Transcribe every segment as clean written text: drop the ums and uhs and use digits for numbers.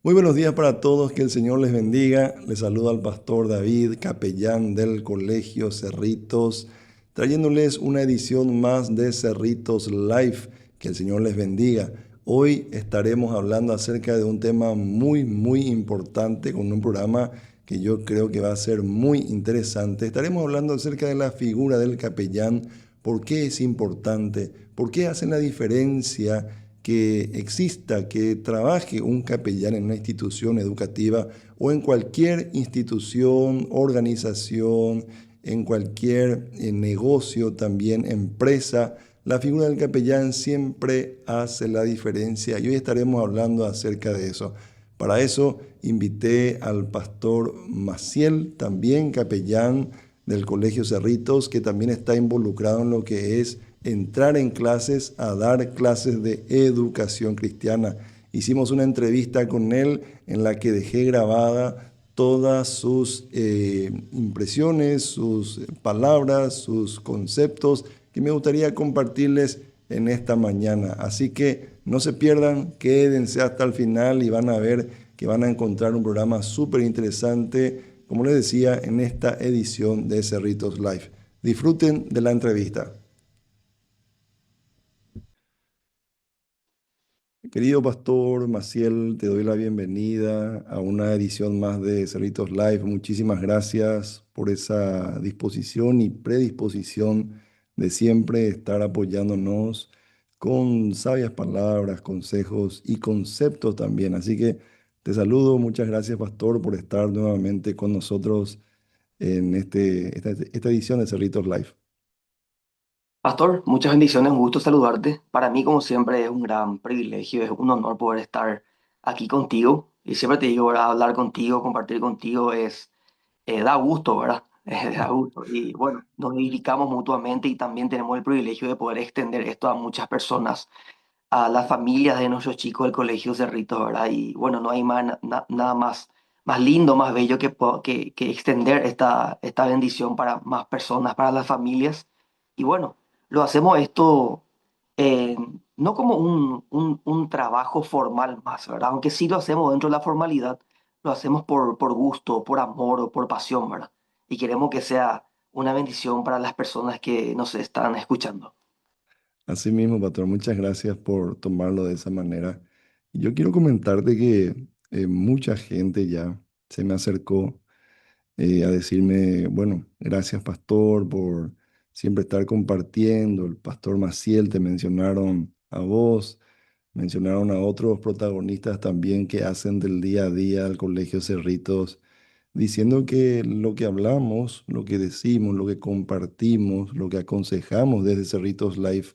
Muy buenos días para todos, que el Señor les bendiga. Les saluda al pastor David, capellán del Colegio Cerritos, trayéndoles una edición más de Cerritos Live. Que el Señor les bendiga. Hoy estaremos hablando acerca de un tema muy importante con un programa que yo creo que va a ser muy interesante. Estaremos hablando acerca de la figura del capellán, por qué es importante, por qué hace la diferencia que exista, que trabaje un capellán en una institución educativa o en cualquier institución, organización, en cualquier negocio, también empresa. La figura del capellán siempre hace la diferencia y hoy estaremos hablando acerca de eso. Para eso invité al pastor Maciel, también capellán del Colegio Cerritos, que también está involucrado en lo que es entrar en clases, a dar clases de educación cristiana. Hicimos una entrevista con él en la que dejé grabada todas sus impresiones, sus palabras, sus conceptos que me gustaría compartirles en esta mañana. Así que no se pierdan, quédense hasta el final y van a ver que van a encontrar un programa súper interesante, como les decía, en esta edición de Cerritos Live. Disfruten de la entrevista. Querido Pastor Maciel, te doy la bienvenida a una edición más de Cerritos Live. Muchísimas gracias por esa disposición y predisposición de siempre estar apoyándonos con sabias palabras, consejos y conceptos también. Así que te saludo, muchas gracias Pastor por estar nuevamente con nosotros en esta edición de Cerritos Live. Pastor, muchas bendiciones, un gusto saludarte. Para mí, como siempre, es un gran privilegio, es un honor poder estar aquí contigo. Y siempre te digo, ¿verdad? Hablar contigo, compartir contigo da gusto, ¿verdad? Da gusto. Y bueno, nos edificamos mutuamente y también tenemos el privilegio de poder extender esto a muchas personas, a las familias de nuestros chicos del Colegio Cerritos, ¿verdad? Y bueno, no hay nada más lindo, más bello que extender esta bendición para más personas, para las familias. Y bueno, lo hacemos esto eh, no como un trabajo formal más, ¿verdad? Aunque sí lo hacemos dentro de la formalidad, lo hacemos por gusto, por amor o por pasión, ¿verdad? Y queremos que sea una bendición para las personas que nos están escuchando. Así mismo, Pastor, muchas gracias por tomarlo de esa manera. Y yo quiero comentarte que mucha gente ya se me acercó a decirme, bueno, gracias, Pastor, por siempre estar compartiendo. El Pastor Maciel, te mencionaron a vos, mencionaron a otros protagonistas también que hacen del día a día al Colegio Cerritos, diciendo que lo que hablamos, lo que decimos, lo que compartimos, lo que aconsejamos desde Cerritos Live,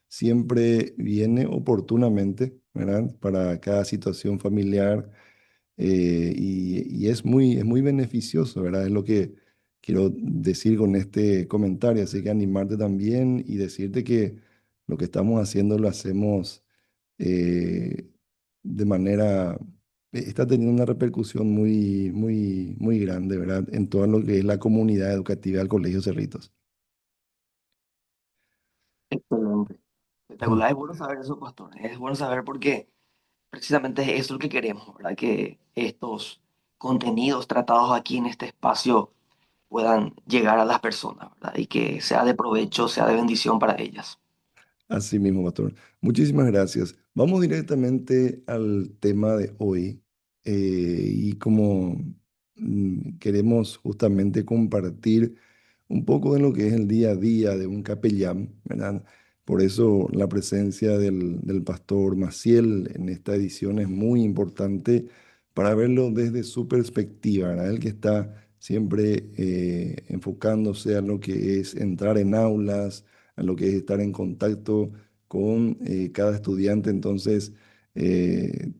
siempre viene oportunamente, ¿verdad? Para cada situación familiar y es muy beneficioso, ¿verdad? Es lo que quiero decir con este comentario, así que animarte también y decirte que lo que estamos haciendo lo hacemos eh, de manera, está teniendo una repercusión muy grande, ¿verdad? En todo lo que es la comunidad educativa del Colegio Cerritos. Excelente. Mm. Espectacular, es bueno saber eso, pastor. Es bueno saber porque precisamente es eso lo que queremos, ¿verdad? Que estos contenidos tratados aquí en este espacio puedan llegar a las personas, ¿verdad? Y que sea de provecho, sea de bendición para ellas. Así mismo, Pastor. Muchísimas gracias. Vamos directamente al tema de hoy. Y como queremos justamente compartir un poco de lo que es el día a día de un capellán, ¿verdad? Por eso la presencia del pastor Maciel en esta edición es muy importante para verlo desde su perspectiva, ¿verdad? Él que está siempre enfocándose a lo que es entrar en aulas, a lo que es estar en contacto con cada estudiante. Entonces,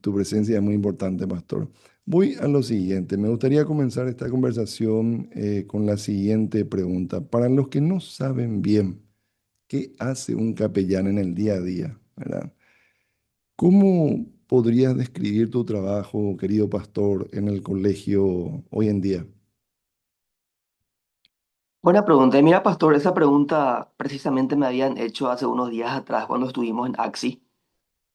tu presencia es muy importante, pastor. Voy a lo siguiente. Me gustaría comenzar esta conversación con la siguiente pregunta. Para los que no saben bien qué hace un capellán en el día a día, ¿verdad? ¿Cómo podrías describir tu trabajo, querido pastor, en el colegio hoy en día? Buena pregunta. Y mira, pastor, esa pregunta precisamente me habían hecho hace unos días atrás cuando estuvimos en AXI.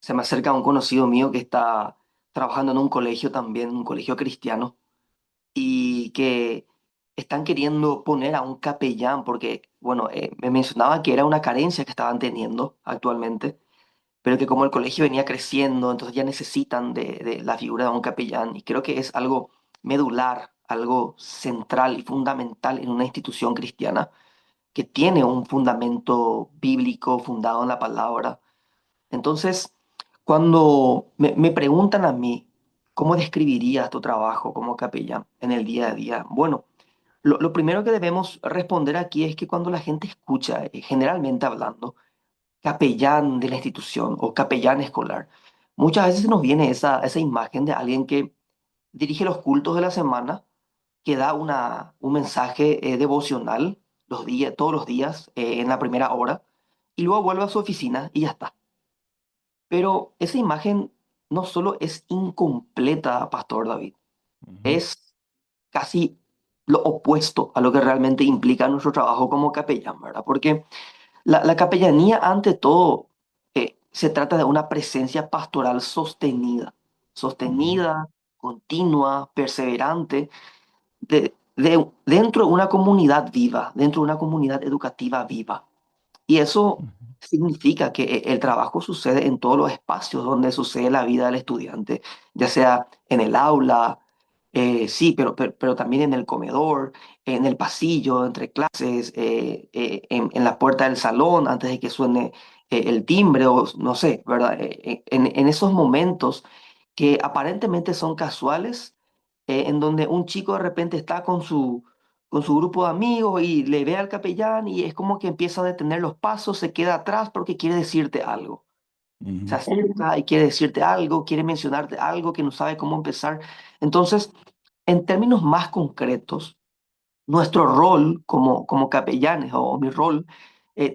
Se me acerca un conocido mío que está trabajando en un colegio también, un colegio cristiano, y que están queriendo poner a un capellán, porque, bueno, me mencionaba que era una carencia que estaban teniendo actualmente, pero que como el colegio venía creciendo, entonces ya necesitan de la figura de un capellán, y creo que es algo medular, algo central y fundamental en una institución cristiana que tiene un fundamento bíblico fundado en la palabra. Entonces, cuando me preguntan a mí, ¿cómo describirías tu trabajo como capellán en el día a día? Bueno, lo primero que debemos responder aquí es que cuando la gente escucha, generalmente hablando, capellán de la institución o capellán escolar, muchas veces nos viene esa imagen de alguien que dirige los cultos de la semana, que da un mensaje devocional todos los días en la primera hora, y luego vuelve a su oficina y ya está. Pero esa imagen no solo es incompleta, Pastor David, Ujú, es casi lo opuesto a lo que realmente implica nuestro trabajo como capellán, ¿verdad? Porque la capellanía, ante todo, se trata de una presencia pastoral ujú, sostenida, continua, perseverante, dentro de una comunidad viva, dentro de una comunidad educativa viva. Y eso ujú, significa que el trabajo sucede en todos los espacios donde sucede la vida del estudiante, ya sea en el aula, sí, pero también en el comedor, en el pasillo, entre clases, en la puerta del salón, antes de que suene el timbre, o no sé, ¿verdad? En esos momentos que aparentemente son casuales, en donde un chico de repente está con su grupo de amigos y le ve al capellán y es como que empieza a detener los pasos, se queda atrás porque quiere decirte algo. Se ujú, acerca y quiere decirte algo, quiere mencionarte algo que no sabe cómo empezar. Entonces, en términos más concretos, nuestro rol como capellanes o mi rol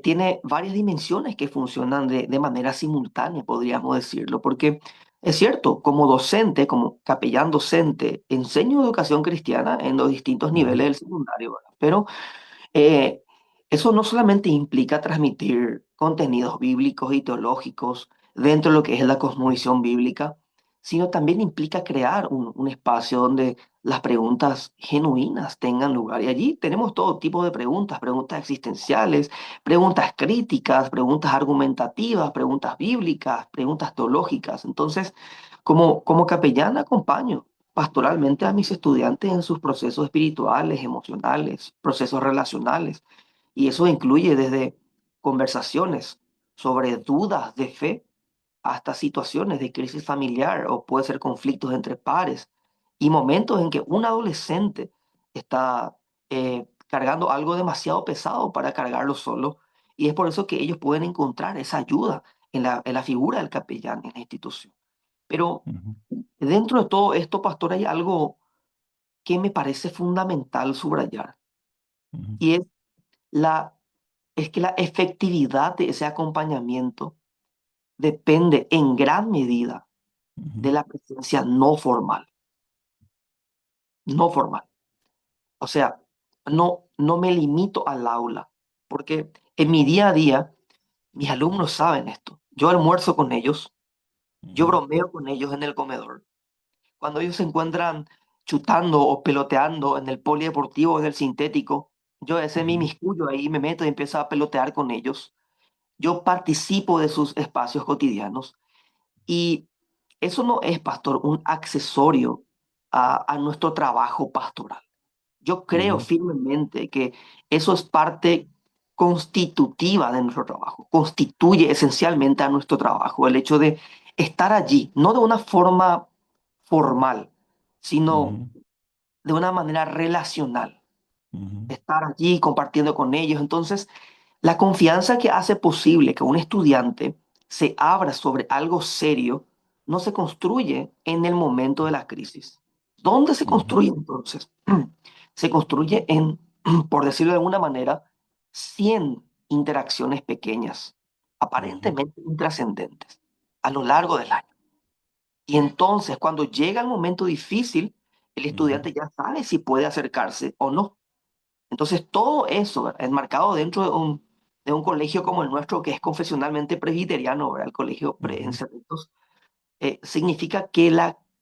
tiene varias dimensiones que funcionan de manera simultánea, podríamos decirlo, porque es cierto, como docente, como capellán docente, enseño educación cristiana en los distintos ujú, niveles del secundario, ¿verdad? Pero eh, eso no solamente implica transmitir contenidos bíblicos y teológicos dentro de lo que es la cosmovisión bíblica, sino también implica crear un espacio donde las preguntas genuinas tengan lugar. Y allí tenemos todo tipo de preguntas, preguntas existenciales, preguntas críticas, preguntas argumentativas, preguntas bíblicas, preguntas teológicas. Entonces, como capellán acompaño pastoralmente a mis estudiantes en sus procesos espirituales, emocionales, procesos relacionales. Y eso incluye desde conversaciones sobre dudas de fe hasta situaciones de crisis familiar o puede ser conflictos entre pares y momentos en que un adolescente está cargando algo demasiado pesado para cargarlo solo. Y es por eso que ellos pueden encontrar esa ayuda en la figura del capellán en la institución. Pero ujú, dentro de todo esto, pastor, hay algo que me parece fundamental subrayar ujú, y la, es que la efectividad de ese acompañamiento depende en gran medida ujú, de la presencia no formal, no formal. O sea, no me limito al aula, porque en mi día a día, mis alumnos saben esto. Yo almuerzo con ellos, yo ujú, bromeo con ellos en el comedor. Cuando ellos se encuentran chutando o peloteando en el polideportivo, en el sintético, yo ese me ujú, inmiscuyo ahí, me meto y empiezo a pelotear con ellos. Yo participo de sus espacios cotidianos y eso no es, pastor, un accesorio a nuestro trabajo pastoral. Yo creo ujú, firmemente que eso es parte constitutiva de nuestro trabajo, constituye esencialmente a nuestro trabajo, el hecho de estar allí, no de una forma formal, sino ujú, de una manera relacional, ujú, estar allí compartiendo con ellos. Entonces, la confianza que hace posible que un estudiante se abra sobre algo serio no se construye en el momento de la crisis. ¿Dónde se ujú, construye entonces? Se construye en, por decirlo de alguna manera, 100 interacciones pequeñas, ujú, aparentemente intrascendentes, a lo largo del año. Y entonces, cuando llega el momento difícil, el ujú, estudiante ya sabe si puede acercarse o no. Entonces, todo eso, ¿verdad?, enmarcado dentro de un colegio como el nuestro, que es confesionalmente presbiteriano, ¿verdad?, el colegio ujú, en Cerritos, significa que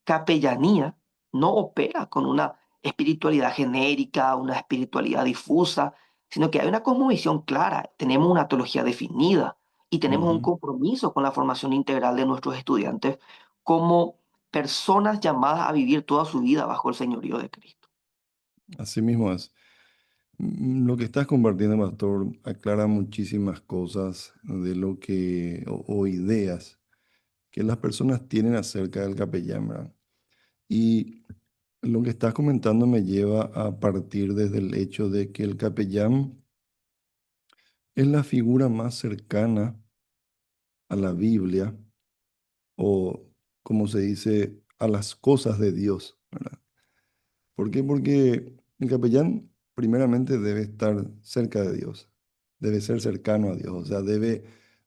capellanía no opera con una espiritualidad genérica, una espiritualidad difusa, sino que hay una cosmovisión clara, tenemos una teología definida y tenemos un Ujú. compromiso con la formación integral de nuestros estudiantes como personas llamadas a vivir toda su vida bajo el señorío de Cristo. Así mismo es. Lo que estás compartiendo, pastor, aclara muchísimas cosas de lo que, o ideas que las personas tienen acerca del capellán, ¿verdad? Y lo que estás comentando me lleva a partir desde el hecho de que el capellán es la figura más cercana a la Biblia o, como se dice, a las cosas de Dios, ¿verdad? ¿Por qué? Porque el capellán primeramente debe estar cerca de Dios, debe ser cercano a Dios, o sea, debe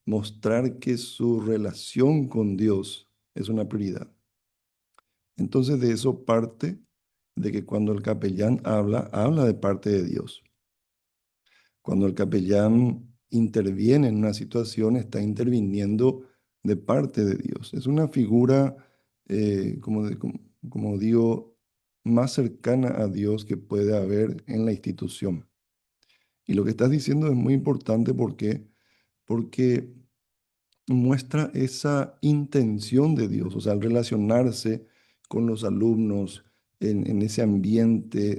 mostrar que su relación con Dios es una prioridad. Entonces de eso parte de que cuando el capellán habla, habla de parte de Dios. Cuando el capellán interviene en una situación, está interviniendo de parte de Dios. Es una figura, como digo, más cercana a Dios que puede haber en la institución. Y lo que estás diciendo es muy importante porque muestra esa intención de Dios, o sea, al relacionarse con los alumnos en ese ambiente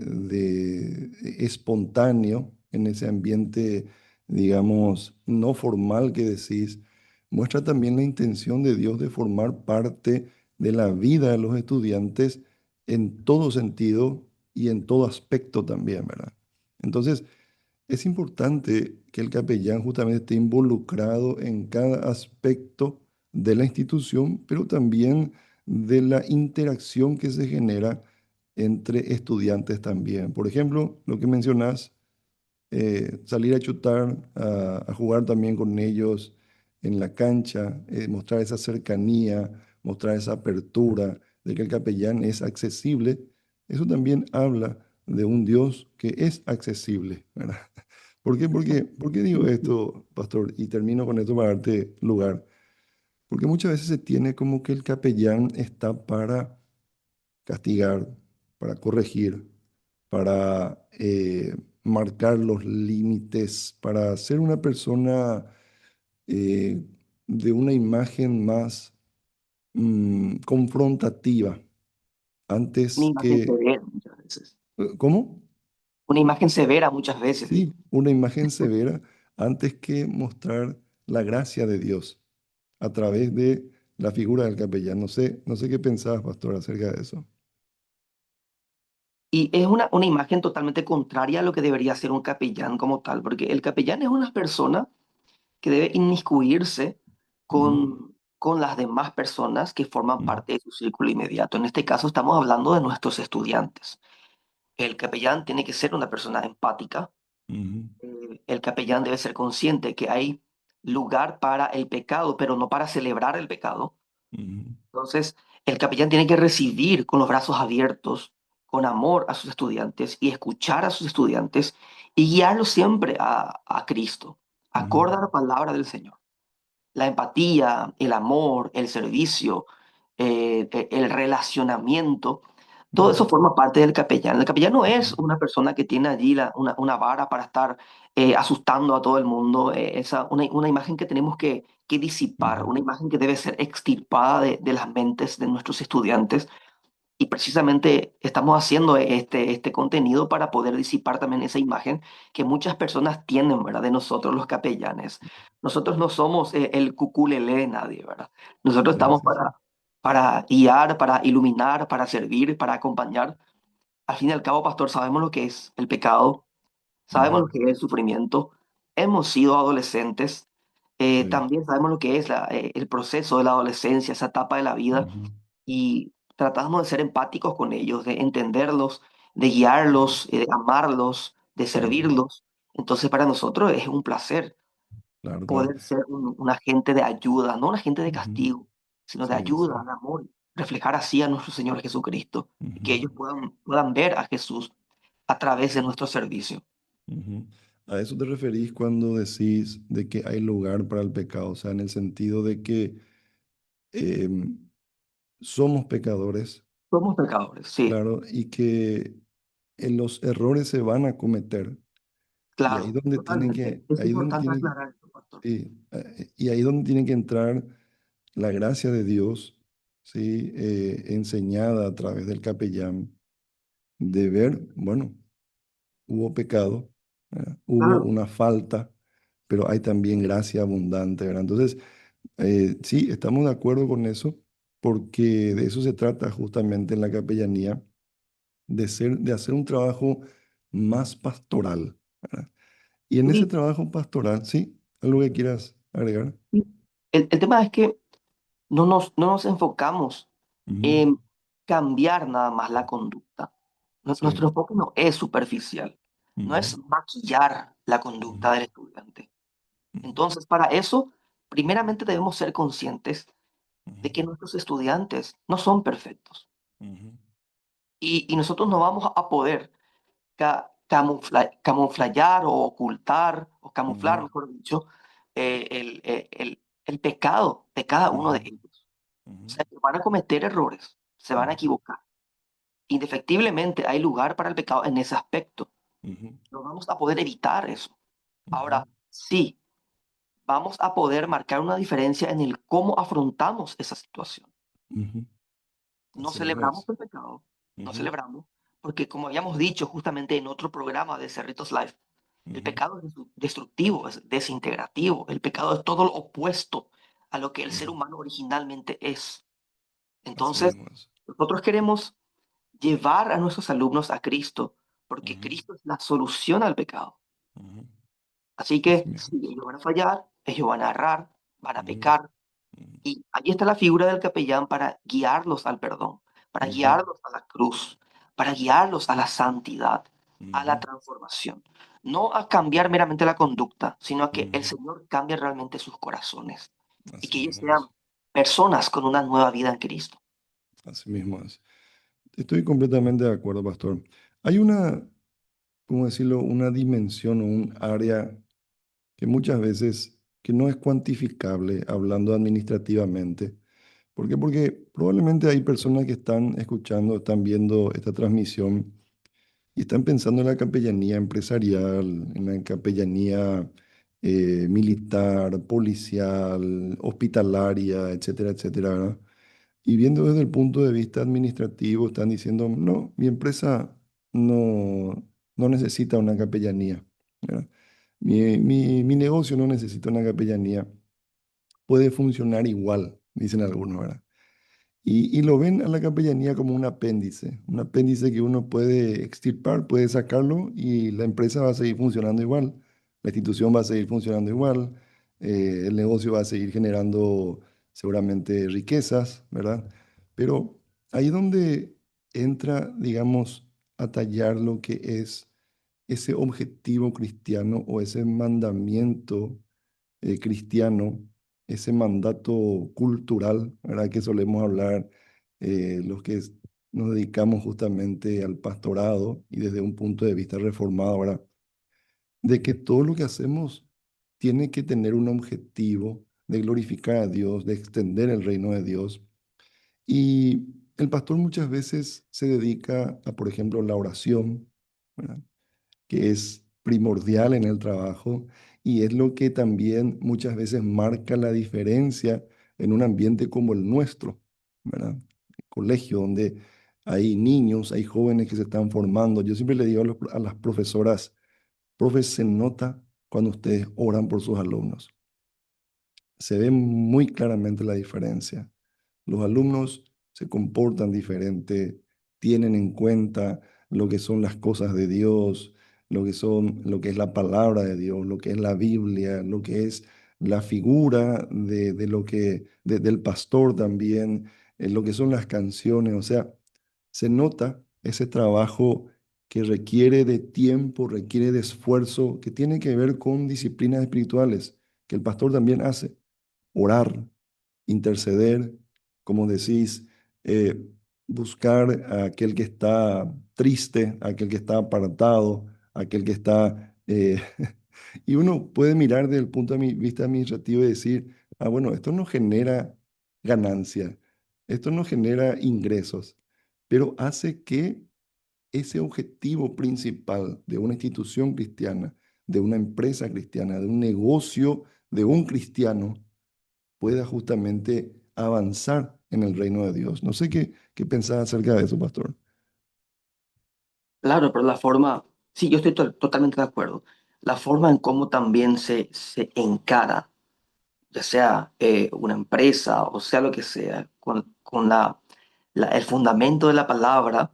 espontáneo, en ese ambiente, digamos, no formal que decís, muestra también la intención de Dios de formar parte de la vida de los estudiantes en todo sentido y en todo aspecto también, ¿verdad? Entonces, es importante que el capellán justamente esté involucrado en cada aspecto de la institución, pero también de la interacción que se genera entre estudiantes también. Por ejemplo, lo que mencionas, salir a chutar, a jugar también con ellos en la cancha, mostrar esa cercanía, mostrar esa apertura de que el capellán es accesible. Eso también habla de un Dios que es accesible, ¿verdad? ¿Por qué digo esto, pastor? Y termino con esto para darte lugar. Porque muchas veces se tiene como que el capellán está para castigar, para corregir, para marcar los límites, para ser una persona eh, de una imagen más confrontativa, Una antes imagen que... severa muchas veces. ¿Cómo? Una imagen severa muchas veces, digo. Sí, una imagen severa antes que mostrar la gracia de Dios a través de la figura del capellán. No sé qué pensabas, pastor, acerca de eso. Y es una imagen totalmente contraria a lo que debería ser un capellán como tal, porque el capellán es una persona que debe inmiscuirse Ujú, con las demás personas que forman ujú, parte de su círculo inmediato. En este caso estamos hablando de nuestros estudiantes. El capellán tiene que ser una persona empática. ujú, El capellán debe ser consciente que hay lugar para el pecado, pero no para celebrar el pecado. ujú, Entonces, el capellán tiene que recibir con los brazos abiertos, con amor a sus estudiantes y escuchar a sus estudiantes y guiarlos siempre a Cristo, ujú, acorde a la palabra del Señor. La empatía, el amor, el servicio, el relacionamiento, todo ujú, eso forma parte del capellán. El capellán no ujú, es una persona que tiene allí una vara para estar asustando a todo el mundo. Una imagen que tenemos que disipar, ujú, una imagen que debe ser extirpada de las mentes de nuestros estudiantes y precisamente estamos haciendo este contenido para poder disipar también esa imagen que muchas personas tienen, ¿verdad? De nosotros los capellanes. Nosotros no somos el cuculele de nadie, ¿verdad? Nosotros sí, estamos sí, sí. para guiar, para iluminar, para servir, para acompañar. Al fin y al cabo, pastor, sabemos lo que es el pecado, sabemos Ujú, lo que es el sufrimiento. Hemos sido adolescentes. sí, También sabemos lo que es el proceso de la adolescencia, esa etapa de la vida ujú, y tratamos de ser empáticos con ellos, de entenderlos, de guiarlos, de amarlos, de ujú, servirlos. Entonces para nosotros es un placer claro, claro. poder ser un agente de ayuda, no un agente de Ujú, castigo, sino de sí, sí. ayuda, de amor, reflejar así a nuestro Señor Jesucristo y Ujú, que ellos puedan ver a Jesús a través de nuestro servicio. ujú. A eso te referís cuando decís de que hay lugar para el pecado, o sea, en el sentido de que em, somos pecadores, Somos pecadores, sí, claro, y que los errores se van a cometer. Y ahí claro, donde tienen totalmente. que, Es ahí donde importante tienen, aclarar esto, pastor. sí, y ahí donde tiene que entrar la gracia de Dios, sí, enseñada a través del capellán, de ver, bueno, hubo pecado, ¿verdad? Hubo Claro, una falta, pero hay también gracia abundante, ¿verdad? Entonces, sí, estamos de acuerdo con eso, porque de eso se trata justamente en la capellanía, de hacer un trabajo más pastoral, ¿verdad? Y en ese sí. trabajo pastoral, sí, algo que quieras agregar. Sí. El tema es que no nos enfocamos Ujú, en cambiar nada más la conducta. sí, Nuestro enfoque no es superficial, no ujú, es maquillar la ujú, conducta del estudiante. ujú, Entonces, para eso, primeramente debemos ser conscientes ujú, de que nuestros estudiantes no son perfectos. ujú, Y nosotros no vamos a poder camuflar o ocultar, o camuflar, ujú, mejor dicho, el pecado de cada uno de ujú, ellos. O ujú, sea, que van a cometer errores, se van a ujú, equivocar. Indefectiblemente hay lugar para el pecado en ese aspecto. ujú, No vamos a poder evitar eso. ujú, Ahora, sí, vamos a poder marcar una diferencia en el cómo afrontamos esa situación. ujú. No Así mismo celebramos es. el pecado, no Ujú, celebramos, porque como habíamos dicho justamente en otro programa de Cerritos Live, el ujú, pecado es destructivo, es desintegrativo, el pecado es todo lo opuesto a lo que el ser ujú. humano originalmente es. Así Entonces, mismo es. nosotros queremos llevar a nuestros alumnos a Cristo, porque Ujú, Cristo es la solución al pecado. ujú. Así Así que mismo sí, es. ellos van a fallar, ellos van a errar, van a Ujú, pecar, ujú, y ahí está la figura del capellán para guiarlos al perdón, para ujú, guiarlos a la cruz, para guiarlos a la santidad, a la ujú, transformación. No a cambiar meramente la conducta, sino a que el ujú. Señor cambie realmente sus corazones y Así que ellos mismo sean es. personas con una nueva vida en Cristo. Así mismo es. Estoy completamente de acuerdo, pastor. Hay una, ¿cómo decirlo? Una dimensión o un área que muchas veces que no es cuantificable hablando administrativamente. ¿Por qué? Porque probablemente hay personas que están escuchando, están viendo esta transmisión y están pensando en la capellanía empresarial, en la capellanía militar, policial, hospitalaria, etcétera, etcétera, ¿verdad? Y viendo desde el punto de vista administrativo, están diciendo, no, mi empresa no, no necesita una capellanía, ¿verdad? Mi negocio no necesita una capellanía, puede funcionar igual, dicen algunos, ¿verdad? Y lo ven a la capellanía como un apéndice que uno puede extirpar, puede sacarlo y la empresa va a seguir funcionando igual, la institución va a seguir funcionando igual, el negocio va a seguir generando seguramente riquezas, ¿verdad? Pero ahí donde entra, digamos, a tallar lo que es ese objetivo cristiano o ese mandamiento cristiano, ese mandato cultural, ¿verdad? Que solemos hablar los que nos dedicamos justamente al pastorado y desde un punto de vista reformado, ¿verdad? De que todo lo que hacemos tiene que tener un objetivo de glorificar a Dios, de extender el reino de Dios. Y el pastor muchas veces se dedica a, por ejemplo, la oración, ¿verdad? Que es primordial en el trabajo y es lo que también muchas veces marca la diferencia en un ambiente como el nuestro, ¿verdad? Colegio donde hay niños, hay jóvenes que se están formando. Yo siempre le digo a las profesoras, profes, se nota cuando ustedes oran por sus alumnos. Se ve muy claramente la diferencia. Los alumnos se comportan diferente, tienen en cuenta lo que son las cosas de Dios, lo que es la palabra de Dios, lo que es la Biblia, lo que es la figura de lo que, del pastor también, lo que son las canciones. O sea, se nota ese trabajo que requiere de tiempo, requiere de esfuerzo, que tiene que ver con disciplinas espirituales, que el pastor también hace. Orar, interceder, como decís, eh, buscar a aquel que está triste, a aquel que está apartado, a aquel que está... y uno puede mirar desde el punto de vista administrativo y decir, ah, bueno, esto no genera ganancia, esto no genera ingresos, pero hace que ese objetivo principal de una institución cristiana, de una empresa cristiana, de un negocio de un cristiano, pueda justamente avanzar en el reino de Dios. No sé qué pensás acerca de eso, pastor. Claro, pero la forma, sí, yo estoy totalmente de acuerdo. La forma en cómo también se encara, ya sea una empresa o sea lo que sea, con el fundamento de la palabra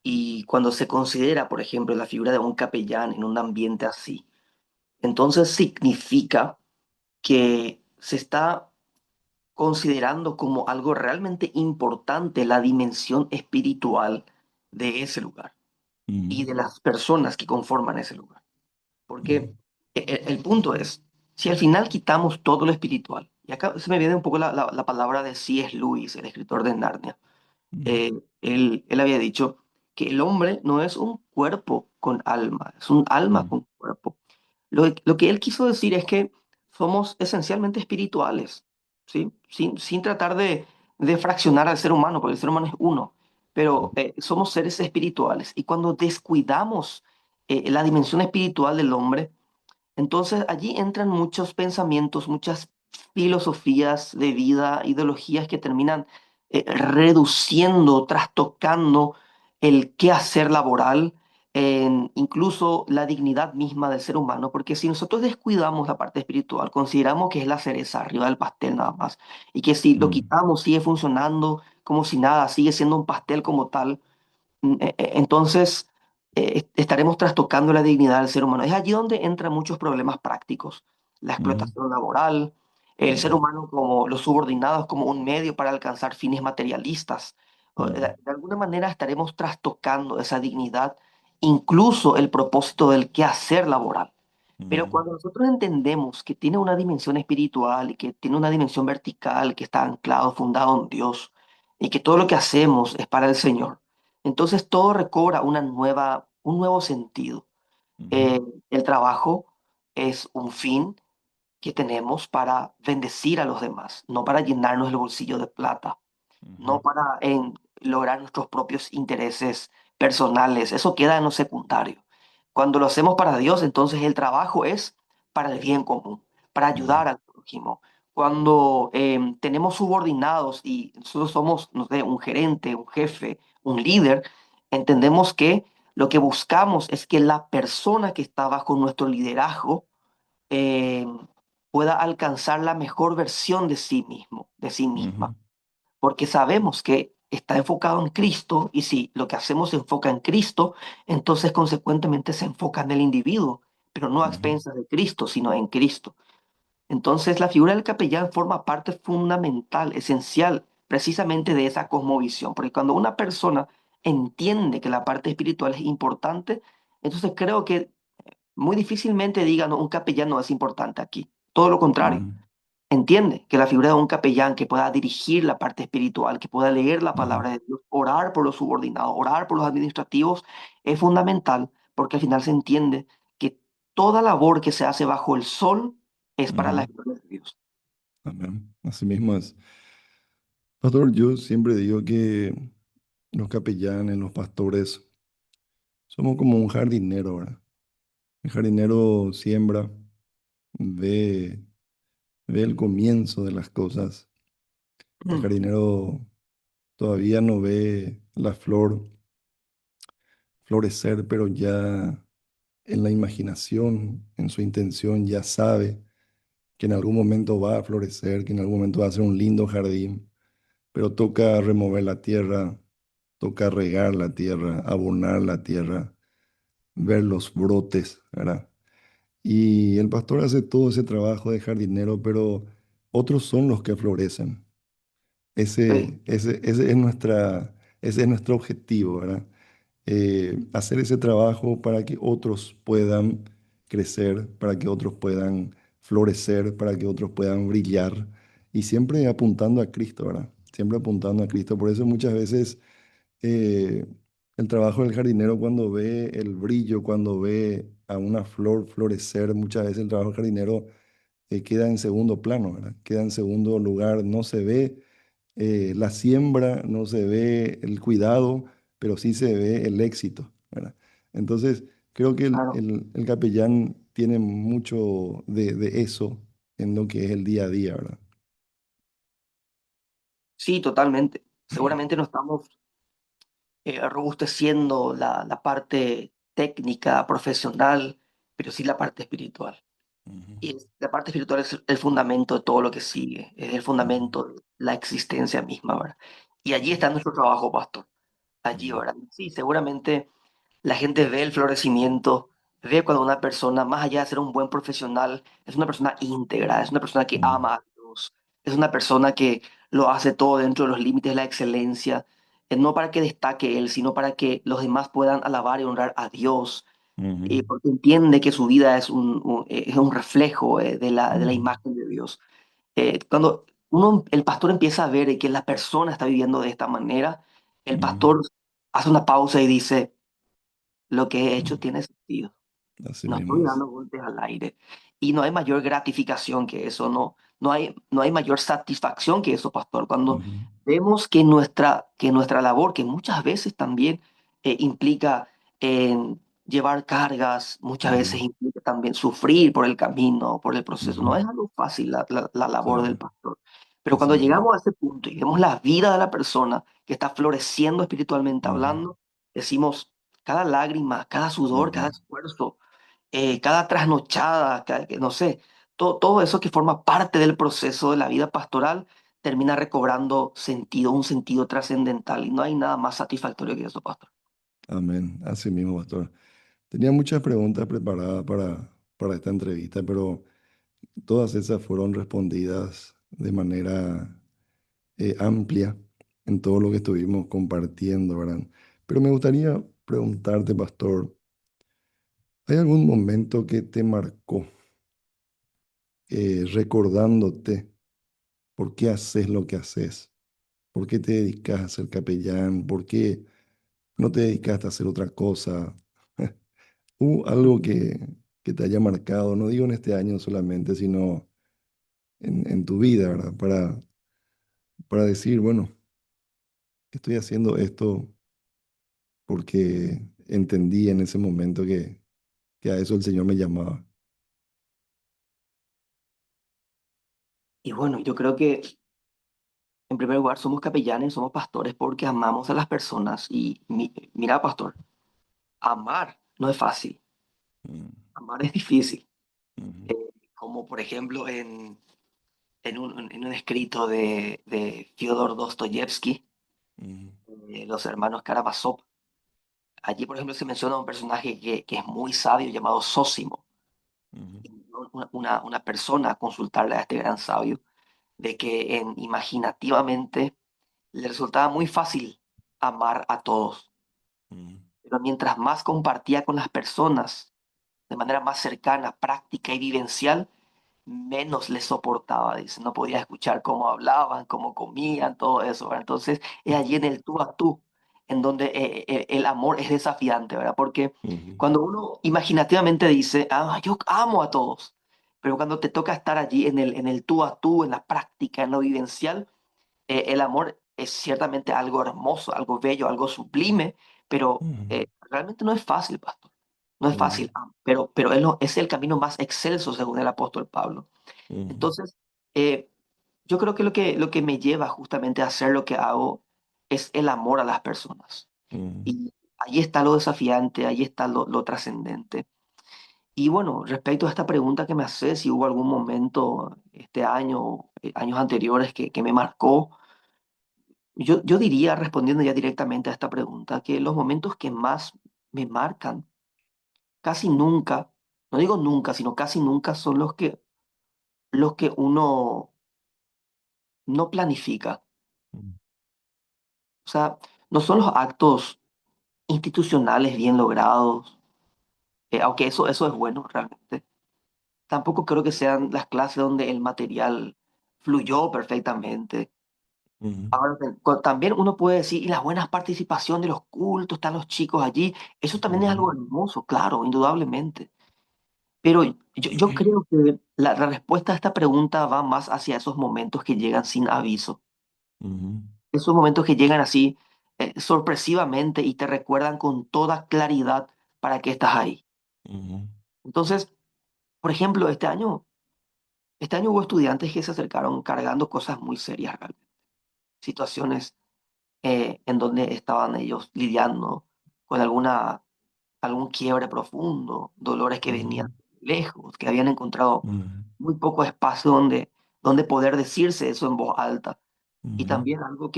y cuando se considera, por ejemplo, la figura de un capellán en un ambiente así, entonces significa que se está considerando como algo realmente importante la dimensión espiritual de ese lugar y Mm, de las personas que conforman ese lugar. Porque mm, el punto es, si al final quitamos todo lo espiritual, y acá se me viene un poco la palabra de C.S. Lewis, el escritor de Narnia, mm, él había dicho que el hombre no es un cuerpo con alma, es un alma mm, con cuerpo. Lo que él quiso decir es que somos esencialmente espirituales, ¿sí? Sin tratar de fraccionar al ser humano, porque el ser humano es uno, pero somos seres espirituales. Y cuando descuidamos la dimensión espiritual del hombre, entonces allí entran muchos pensamientos, muchas filosofías de vida, ideologías que terminan reduciendo, trastocando el quehacer laboral, incluso la dignidad misma del ser humano, porque si nosotros descuidamos la parte espiritual, consideramos que es la cereza arriba del pastel nada más, y que si lo mm, quitamos sigue funcionando como si nada, sigue siendo un pastel como tal, entonces estaremos trastocando la dignidad del ser humano. Es allí donde entran muchos problemas prácticos. La mm, explotación laboral, el ser mm, humano como los subordinados como un medio para alcanzar fines materialistas. mm, De alguna manera estaremos trastocando esa dignidad, incluso el propósito del quehacer laboral. Pero mm, cuando nosotros entendemos que tiene una dimensión espiritual y que tiene una dimensión vertical, que está anclado, fundado en Dios, y que todo lo que hacemos es para el Señor, entonces todo recobra un nuevo sentido. mm, Eh, el trabajo es un fin que tenemos para bendecir a los demás, no para llenarnos el bolsillo de plata, no mm, para lograr nuestros propios intereses personales. Eso queda en lo secundario. Cuando lo hacemos para Dios, entonces el trabajo es para el bien común, para mm, ayudar al prójimo. Cuando tenemos subordinados y nosotros somos, no sé, un gerente, un jefe, un líder, entendemos que lo que buscamos es que la persona que está bajo nuestro liderazgo eh, pueda alcanzar la mejor versión de sí mismo, de sí misma, mm, porque sabemos que está enfocado en Cristo y si lo que hacemos se enfoca en Cristo, entonces consecuentemente se enfoca en el individuo, pero no a mm, expensas de Cristo, sino en Cristo. Entonces la figura del capellán forma parte fundamental, esencial, precisamente de esa cosmovisión, porque cuando una persona entiende que la parte espiritual es importante, entonces creo que muy difícilmente digan, "No, un capellán no es importante aquí". Todo lo contrario, mm, entiende que la figura de un capellán que pueda dirigir la parte espiritual, que pueda leer la mm, palabra de Dios, orar por los subordinados, orar por los administrativos, es fundamental porque al final se entiende que toda labor que se hace bajo el sol es para la mm. gloria de Dios. Amén. Así mismo es. Pastor, yo siempre digo que los capellanes, los pastores, somos como un jardinero, ¿verdad? El jardinero siembra, ve, ve el comienzo de las cosas. El Mm, jardinero todavía no ve la flor florecer, pero ya en la imaginación, en su intención, ya sabe que en algún momento va a florecer, que en algún momento va a ser un lindo jardín, pero toca remover la tierra, toca regar la tierra, abonar la tierra, ver los brotes, ¿verdad? Y el pastor hace todo ese trabajo de jardinero, pero otros son los que florecen. sí. Ese es nuestro objetivo, ¿verdad? Hacer ese trabajo para que otros puedan crecer, para que otros puedan florecer, para que otros puedan brillar y siempre apuntando a Cristo, ¿verdad? Siempre apuntando a Cristo. Por eso muchas veces eh, el trabajo del jardinero cuando ve el brillo, cuando ve a una flor florecer, muchas veces el trabajo del jardinero queda en segundo plano, ¿verdad? Queda en segundo lugar, no se ve la siembra, no se ve el cuidado, pero sí se ve el éxito, ¿verdad? Entonces, creo que Claro. el capellán tiene mucho de eso en lo que es el día a día, ¿verdad? Sí, totalmente. Seguramente no estamos robusteciendo la parte técnica, profesional, pero sí la parte espiritual. Ujú, Y la parte espiritual es el fundamento de todo lo que sigue, es el ujú, fundamento de la existencia misma, ¿verdad? Y allí ujú, está nuestro trabajo, pastor. Allí, ujú, ¿verdad? Sí, seguramente la gente ve el florecimiento, ve cuando una persona, más allá de ser un buen profesional, es una persona íntegra, es una persona que ujú, ama a Dios, es una persona que lo hace todo dentro de los límites de la excelencia, no para que destaque él, sino para que los demás puedan alabar y honrar a Dios, ujú, porque entiende que su vida es un reflejo de la ujú, imagen de Dios. Cuando el pastor empieza a ver que la persona está viviendo de esta manera, el ujú, pastor hace una pausa y dice, lo que he hecho ujú. tiene sentido. Así No mismo estoy es. dando golpes al aire. Y no hay mayor gratificación que eso, no hay mayor satisfacción que eso, pastor. Cuando Ujú, vemos que nuestra labor, que muchas veces también implica en llevar cargas, muchas veces ujú, implica también sufrir por el camino, por el proceso. ujú. No es algo fácil la Sí, labor del pastor. Pero así cuando mismo. llegamos a ese punto y vemos la vida de la persona que está floreciendo espiritualmente Ujú, hablando, decimos, cada lágrima, cada sudor, ujú, cada esfuerzo, cada trasnochada, no sé, todo eso que forma parte del proceso de la vida pastoral termina recobrando sentido, un sentido trascendental. Y no hay nada más satisfactorio que eso, pastor. amén. Así mismo, pastor. Tenía muchas preguntas preparadas para esta entrevista, pero todas esas fueron respondidas de manera amplia en todo lo que estuvimos compartiendo, ¿verdad? Pero me gustaría preguntarte, pastor, ¿hay algún momento que te marcó recordándote por qué haces lo que haces? ¿Por qué te dedicas a ser capellán? ¿Por qué no te dedicaste a hacer otra cosa? ¿Hubo algo que te haya marcado, no digo en este año solamente, sino en tu vida, ¿verdad? Para decir, bueno, estoy haciendo esto porque entendí en ese momento que a eso el Señor me llamaba. Y bueno, yo creo que en primer lugar somos capellanes, somos pastores porque amamos a las personas. Y mira, pastor, amar no es fácil, Mm, amar es difícil. ujú, Eh, Como por ejemplo en un escrito de Fyodor Dostoyevsky, ujú, los hermanos Karamazov. Allí, por ejemplo, se menciona un personaje que es muy sabio llamado Sósimo. ujú, Y una persona a consultarle a este gran sabio de que imaginativamente le resultaba muy fácil amar a todos, ujú, pero mientras más compartía con las personas de manera más cercana, práctica y vivencial, menos les soportaba, dice, no podía escuchar cómo hablaban, cómo comían, todo eso, ¿verdad? Entonces es allí en el tú a tú en donde el amor es desafiante, ¿verdad? Porque ujú, cuando uno imaginativamente dice, ah, yo amo a todos, pero cuando te toca estar allí en el tú a tú, en la práctica, en lo vivencial, el amor es ciertamente algo hermoso, algo bello, algo sublime, pero ujú, realmente no es fácil, pastor. No es ujú, fácil, pero es el camino más excelso según el apóstol Pablo. ujú, Entonces, yo creo que lo que me lleva justamente a hacer lo que hago es el amor a las personas. ujú, Y ahí está lo desafiante, ahí está lo trascendente. Y bueno, respecto a esta pregunta que me hace, si hubo algún momento este año, años anteriores que me marcó, yo diría, respondiendo ya directamente a esta pregunta, que los momentos que más me marcan, casi nunca, no digo nunca, sino casi nunca son los que uno no planifica. ujú, O sea, no son los actos institucionales bien logrados, aunque eso es bueno realmente. Tampoco creo que sean las clases donde el material fluyó perfectamente. ujú, Ahora, también uno puede decir, y la buena participación de los cultos, están los chicos allí, eso también es ujú. algo hermoso, claro, indudablemente. Pero yo creo que la respuesta a esta pregunta va más hacia esos momentos que llegan sin aviso. ujú, Esos momentos que llegan así sorpresivamente y te recuerdan con toda claridad para qué estás ahí. ujú, Entonces, por ejemplo, este año hubo estudiantes que se acercaron cargando cosas muy serias realmente. Situaciones en donde estaban ellos lidiando con algún quiebre profundo, dolores que ujú, venían lejos, que habían encontrado ujú, muy poco espacio donde poder decirse eso en voz alta. Y ujú, también algo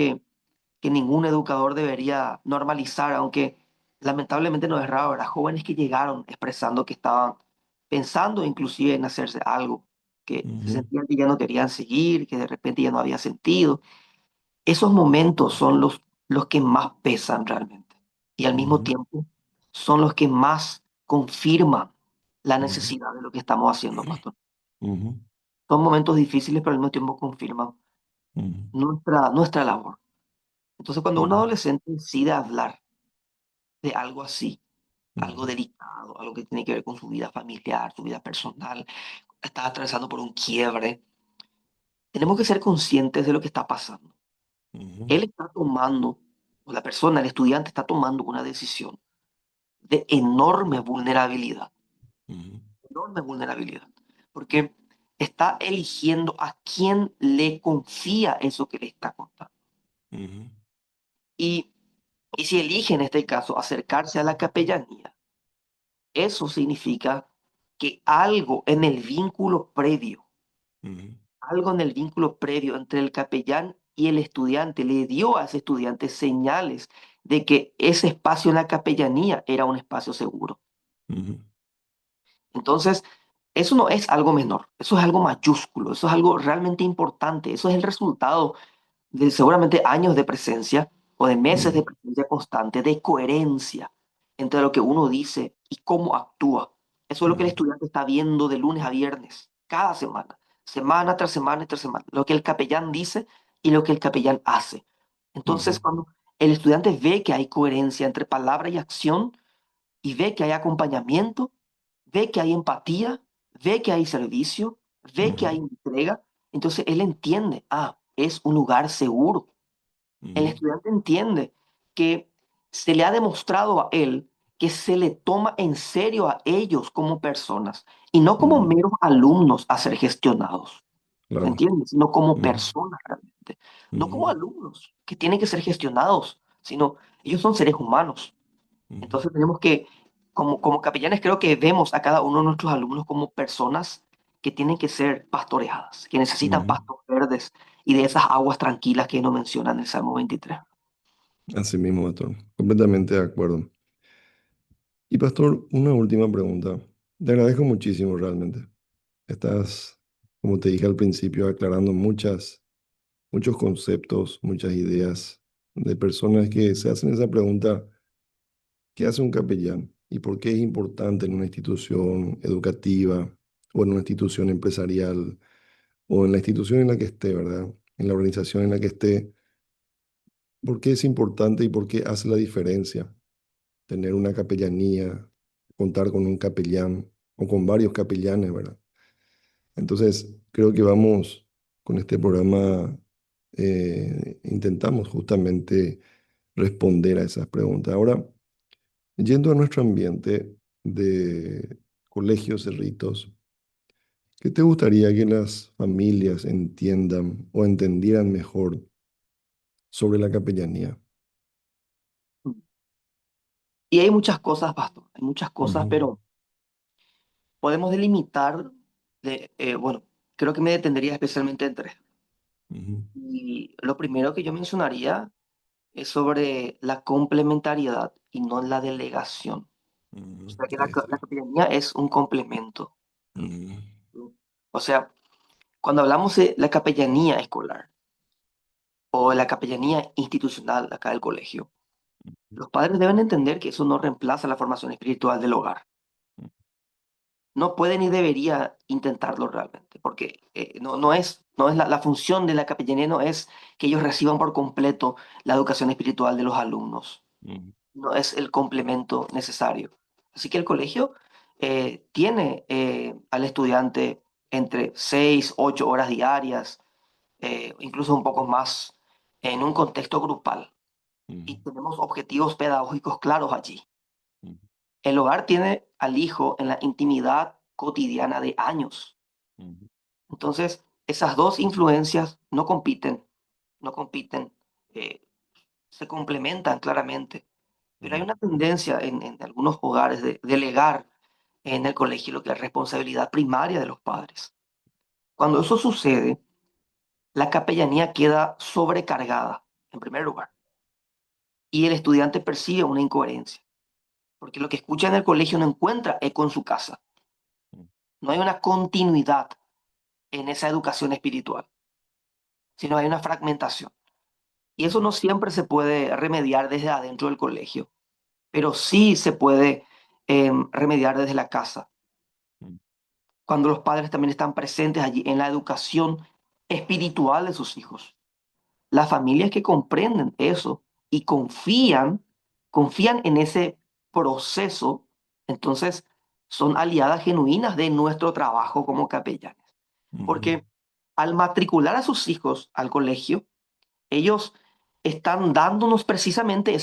que ningún educador debería normalizar, aunque lamentablemente no es raro, ¿verdad? Jóvenes que llegaron expresando que estaban pensando inclusive en hacerse algo, que se ujú, sentían que ya no querían seguir, que de repente ya no había sentido. Esos momentos son los que más pesan realmente y al mismo ujú, tiempo son los que más confirman la ujú, necesidad de lo que estamos haciendo, pastor. ujú, Son momentos difíciles, pero al mismo tiempo confirman ujú, nuestra labor. Entonces, cuando un ujú, adolescente decide hablar de algo así, algo ujú, delicado, algo que tiene que ver con su vida familiar, su vida personal, está atravesando por un quiebre, tenemos que ser conscientes de lo que está pasando. ujú, Él está tomando, o la persona, el estudiante está tomando una decisión de enorme vulnerabilidad, porque está eligiendo a quién le confía eso que le está contando. ujú, Y, y si elige en este caso acercarse a la capellanía, eso significa que ujú, algo en el vínculo previo entre el capellán y el estudiante le dio a ese estudiante señales de que ese espacio en la capellanía era un espacio seguro. ujú, Entonces, eso no es algo menor, eso es algo mayúsculo, eso es algo realmente importante, eso es el resultado de seguramente años de presencia o de meses ujú, de presencia constante, de coherencia entre lo que uno dice y cómo actúa. Eso es lo que el ujú, estudiante está viendo de lunes a viernes, cada semana, semana tras semana tras semana, lo que el capellán dice y lo que el capellán hace. ujú, Entonces, cuando el estudiante ve que hay coherencia entre palabra y acción, y ve que hay acompañamiento, ve que hay empatía, ve que hay servicio, ve que ujú, hay entrega, entonces él entiende, es un lugar seguro. El ujú, estudiante entiende que se le ha demostrado a él que se le toma en serio a ellos como personas y no como ujú, meros alumnos a ser gestionados, ¿me claro. entiendes? Sino como Ujú, personas realmente, no como ujú, alumnos que tienen que ser gestionados, sino ellos son seres humanos. ujú, Entonces tenemos que, como capellanes, creo que vemos a cada uno de nuestros alumnos como personas que tienen que ser pastoreadas, que necesitan ujú. pastos verdes y de esas aguas tranquilas que nos menciona en el Salmo 23. Así mismo, pastor. Completamente de acuerdo. Y pastor, una última pregunta. Te agradezco muchísimo realmente. Estás, como te dije al principio, aclarando muchos conceptos, muchas ideas de personas que se hacen esa pregunta, ¿qué hace un capellán? ¿Y por qué es importante en una institución educativa o en una institución empresarial o en la institución en la que esté, ¿verdad? En la organización en la que esté, ¿por qué es importante y por qué hace la diferencia tener una capellanía, contar con un capellán o con varios capellanes, ¿verdad? Entonces, creo que vamos con este programa, intentamos justamente responder a esas preguntas. Ahora, yendo a nuestro ambiente de colegios, cerritos, ¿qué te gustaría que las familias entiendan o entendieran mejor sobre la capellanía? Y hay muchas cosas, pastor, hay muchas cosas, Ujú, pero podemos delimitar, bueno, creo que me detendría especialmente en tres. ujú, Y lo primero que yo mencionaría es sobre la complementariedad y no la delegación. O ujú. sea que Ahí está. la capellanía es un complemento. Ujú, O sea, cuando hablamos de la capellanía escolar o la capellanía institucional acá del colegio, los padres deben entender que eso no reemplaza la formación espiritual del hogar. No puede ni debería intentarlo realmente, porque no es la función de la capellanía, no es que ellos reciban por completo la educación espiritual de los alumnos, ujú, no es el complemento necesario. Así que el colegio tiene al estudiante entre 6, 8 horas diarias, incluso un poco más, en un contexto grupal y ujú, tenemos objetivos pedagógicos claros allí. ujú, El hogar tiene al hijo en la intimidad cotidiana de años. ujú, Entonces, esas dos influencias no compiten, eh, se complementan claramente. Pero hay ujú, una tendencia en algunos hogares de delegar en el colegio lo que es responsabilidad primaria de los padres. Cuando eso sucede, la capellanía queda sobrecargada, en primer lugar, y el estudiante percibe una incoherencia, porque lo que escucha en el colegio no encuentra eco en su casa. ujú, No hay una continuidad en esa educación espiritual, sino hay una fragmentación. Y eso no siempre se puede remediar desde adentro del colegio, pero sí se puede remediar desde la casa, ujú, cuando los padres también están presentes allí en la educación espiritual de sus hijos. Las familias que comprenden eso y confían en ese proceso, entonces son aliadas genuinas de nuestro trabajo como capellanes. ujú, Porque al matricular a sus hijos al colegio, ellos están dándonos precisamente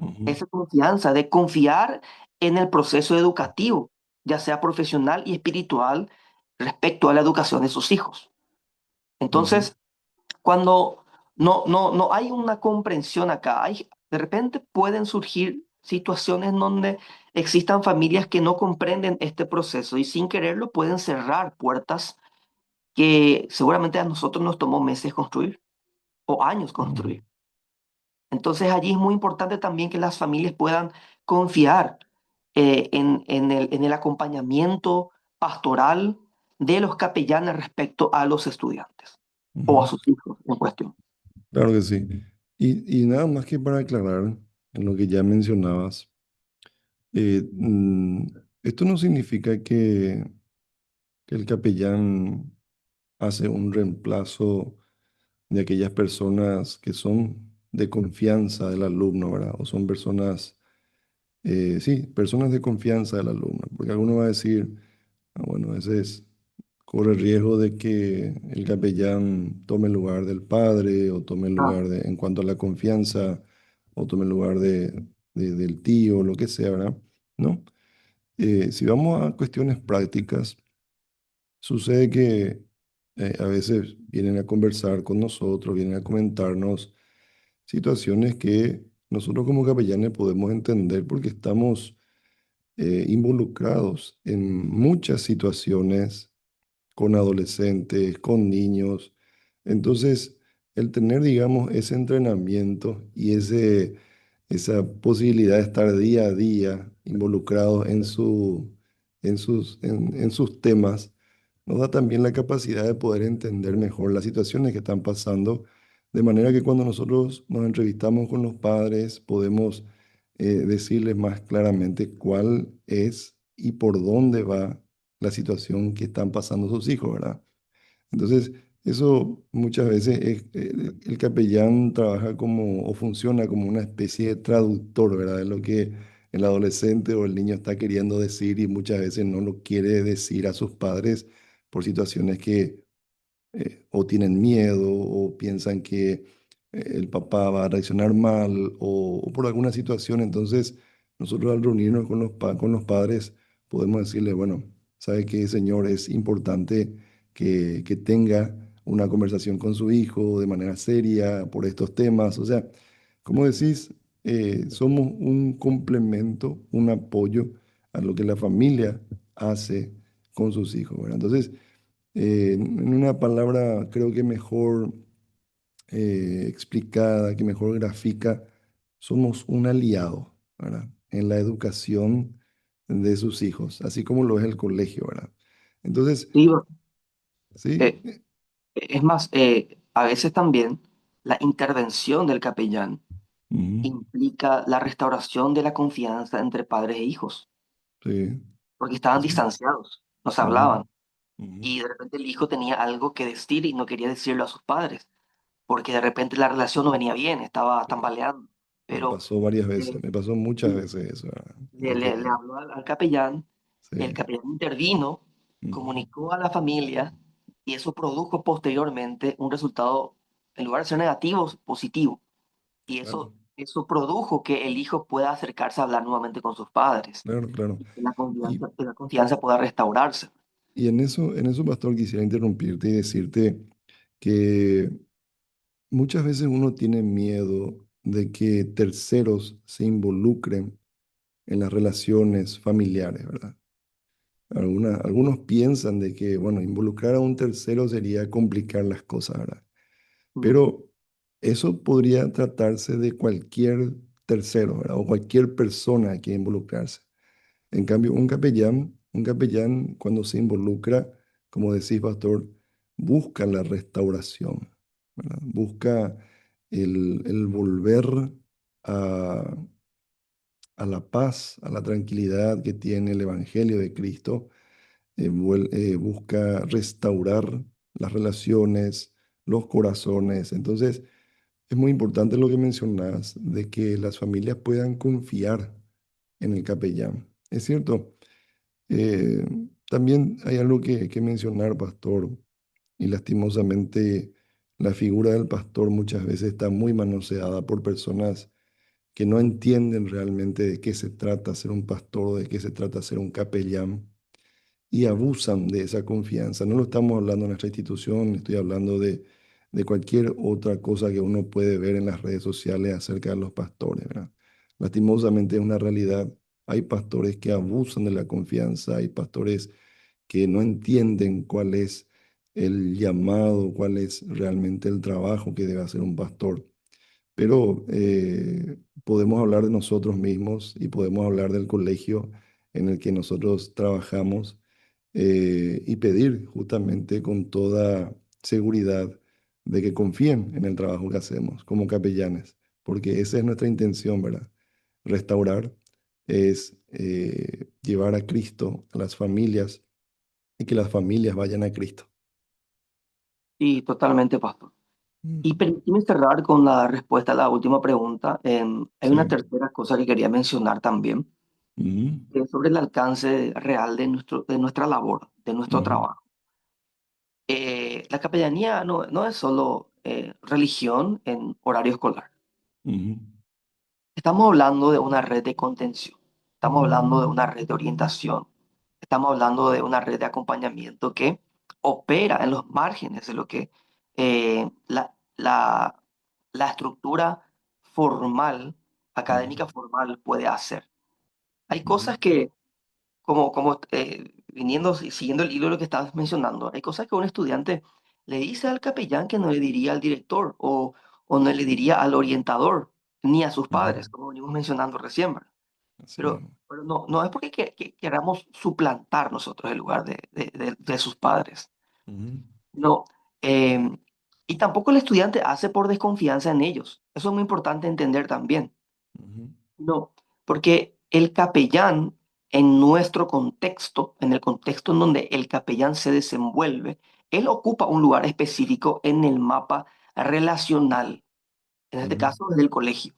ujú, esa confianza de confiar en el proceso educativo, ya sea profesional y espiritual, respecto a la educación de sus hijos. ujú, Entonces, cuando no hay una comprensión acá, de repente pueden surgir situaciones donde existan familias que no comprenden este proceso y sin quererlo pueden cerrar puertas que seguramente a nosotros nos tomó meses construir o años ujú. construir. Entonces allí es muy importante también que las familias puedan confiar en el acompañamiento pastoral de los capellanes respecto a los estudiantes o a Ujú. sus hijos en cuestión. Claro que sí. Y nada más que para aclarar en lo que ya mencionabas, eh, mm, esto no significa que el capellán hace un reemplazo de aquellas personas que son de confianza del alumno, ¿verdad? O son personas, sí, personas de confianza del alumno, porque alguno va a decir, ah, bueno, ese es, corre el riesgo de que el capellán tome el lugar del padre o tome el Ah, lugar de, en cuanto a la confianza, o tome el lugar del tío, lo que sea, ¿verdad? ¿No? Si vamos a cuestiones prácticas, sucede que a veces vienen a conversar con nosotros, vienen a comentarnos situaciones que nosotros como capellanes podemos entender porque estamos involucrados en muchas situaciones con adolescentes, con niños. Entonces, el tener, digamos, ese entrenamiento y esa posibilidad de estar día a día involucrados en sus temas, nos da también la capacidad de poder entender mejor las situaciones que están pasando, de manera que cuando nosotros nos entrevistamos con los padres, podemos decirles más claramente cuál es y por dónde va la situación que están pasando sus hijos, ¿verdad? Entonces, eso muchas veces el capellán trabaja como o funciona como una especie de traductor, ¿verdad? De lo que el adolescente o el niño está queriendo decir y muchas veces no lo quiere decir a sus padres por situaciones que o tienen miedo o piensan que el papá va a reaccionar mal o por alguna situación. Entonces, nosotros al reunirnos con con los padres podemos decirle, bueno, sabe que señor, es importante que tenga una conversación con su hijo de manera seria por estos temas. O sea, como decís, somos un complemento, un apoyo a lo que la familia hace con sus hijos, ¿verdad? Entonces, en una palabra creo que mejor explicada, que mejor grafica, somos un aliado, ¿verdad? En la educación de sus hijos, así como lo es el colegio, ¿verdad? Entonces, sí, sí, eh, es más, a veces también la intervención del capellán ujú, implica la restauración de la confianza entre padres e hijos, sí, porque estaban así, distanciados, no se ujú, hablaban, ujú. y de repente el hijo tenía algo que decir y no quería decirlo a sus padres, porque de repente la relación no venía bien, estaba tambaleando. Me Pero pasó varias eh, veces, me pasó muchas y veces eso, ¿verdad? le habló al capellán, el Sí, capellán intervino, ujú, comunicó a la familia y eso produjo posteriormente un resultado, en lugar de ser negativo, positivo. Y Claro, eso produjo que el hijo pueda acercarse a hablar nuevamente con sus padres, claro, claro. y Y, que la confianza pueda restaurarse. y en eso, pastor, quisiera interrumpirte y decirte que muchas veces uno tiene miedo de que terceros se involucren en las relaciones familiares, ¿verdad? Algunos piensan de que, bueno, involucrar a un tercero sería complicar las cosas, ¿verdad? Mm, Pero eso podría tratarse de cualquier tercero, ¿verdad? O cualquier persona que involucrarse. En cambio, un capellán cuando se involucra, como decís, pastor, busca la restauración, ¿verdad? Busca el volver a, a la paz, a la tranquilidad que tiene el Evangelio de Cristo. Busca restaurar las relaciones, los corazones. Entonces, es muy importante lo que mencionas de que las familias puedan confiar en el capellán. Es cierto. Eh, También hay algo que mencionar, pastor, y lastimosamente la figura del pastor muchas veces está muy manoseada por personas que no entienden realmente de qué se trata ser un pastor, de qué se trata ser un capellán y abusan de esa confianza. No lo estamos hablando en nuestra institución, estoy hablando de cualquier otra cosa que uno puede ver en las redes sociales acerca de los pastores, ¿verdad? Lastimosamente es una realidad. Hay pastores que abusan de la confianza, hay pastores que no entienden cuál es el llamado, cuál es realmente el trabajo que debe hacer un pastor. Pero podemos hablar de nosotros mismos y podemos hablar del colegio en el que nosotros trabajamos y pedir justamente con toda seguridad de que confíen en el trabajo que hacemos como capellanes, porque esa es nuestra intención, ¿verdad? Restaurar es llevar a Cristo a las familias y que las familias vayan a Cristo. Y totalmente, pastor. Mm. Y permíteme cerrar con la respuesta a la última pregunta. Hay una Sí. tercera cosa que quería mencionar también, Ujú, que es sobre el alcance real de nuestra labor, de nuestro ujú, trabajo. La capellanía no es solo religión en horario escolar. ujú, Estamos hablando de una red de contención, estamos hablando de una red de orientación, estamos hablando de una red de acompañamiento que opera en los márgenes de lo que eh, la, la, la estructura formal, ujú, académica formal puede hacer. Hay ujú, cosas que, viniendo y siguiendo el hilo de lo que estabas mencionando, hay cosas que un estudiante le dice al capellán que no le diría al director o no le diría al orientador ni a sus ujú. padres, como venimos mencionando recién, ¿verdad? Así mismo. Pero no es porque queramos suplantar nosotros el lugar de sus padres. Ujú, No. eh, y tampoco el estudiante hace por desconfianza en ellos. Eso es muy importante entender también. ujú, No, porque el capellán, en nuestro contexto, en el contexto en donde el capellán se desenvuelve, él ocupa un lugar específico en el mapa relacional, en este ujú, caso desde el colegio.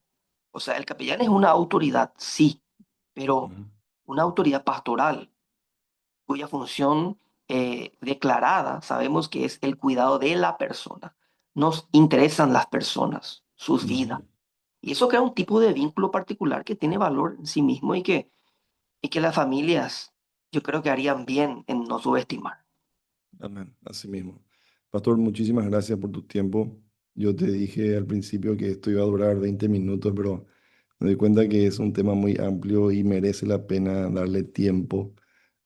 O sea, el capellán es una autoridad, sí, pero ujú, una autoridad pastoral, cuya función declarada sabemos que es el cuidado de la persona. Nos interesan las personas, sus vidas. ujú. Y eso crea un tipo de vínculo particular que tiene valor en sí mismo y que las familias yo creo que harían bien en no subestimar. Amén, así mismo. Pastor, muchísimas gracias por tu tiempo. Yo te dije al principio que esto iba a durar 20 minutos, pero me doy cuenta que es un tema muy amplio y merece la pena darle tiempo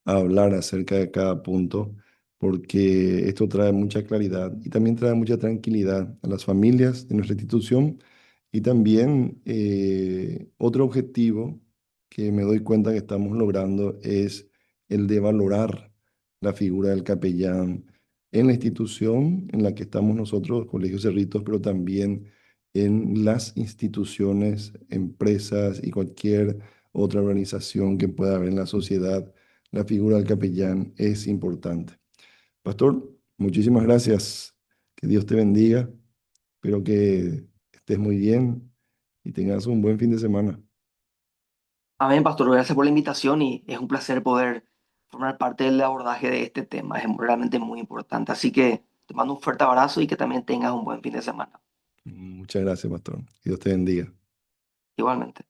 a hablar acerca de cada punto, porque esto trae mucha claridad y también trae mucha tranquilidad a las familias de nuestra institución y también otro objetivo que me doy cuenta que estamos logrando es el de valorar la figura del capellán en la institución en la que estamos nosotros, Colegio Cerritos, pero también en las instituciones, empresas y cualquier otra organización que pueda haber en la sociedad. La figura del capellán es importante. Pastor, muchísimas gracias. Que Dios te bendiga. Espero que estés muy bien y tengas un buen fin de semana. Amén, pastor, gracias por la invitación y es un placer poder formar parte del abordaje de este tema. Es realmente muy importante. Así que Te mando un fuerte abrazo y que también tengas un buen fin de semana. Muchas gracias, pastor. Que Dios te bendiga. Igualmente.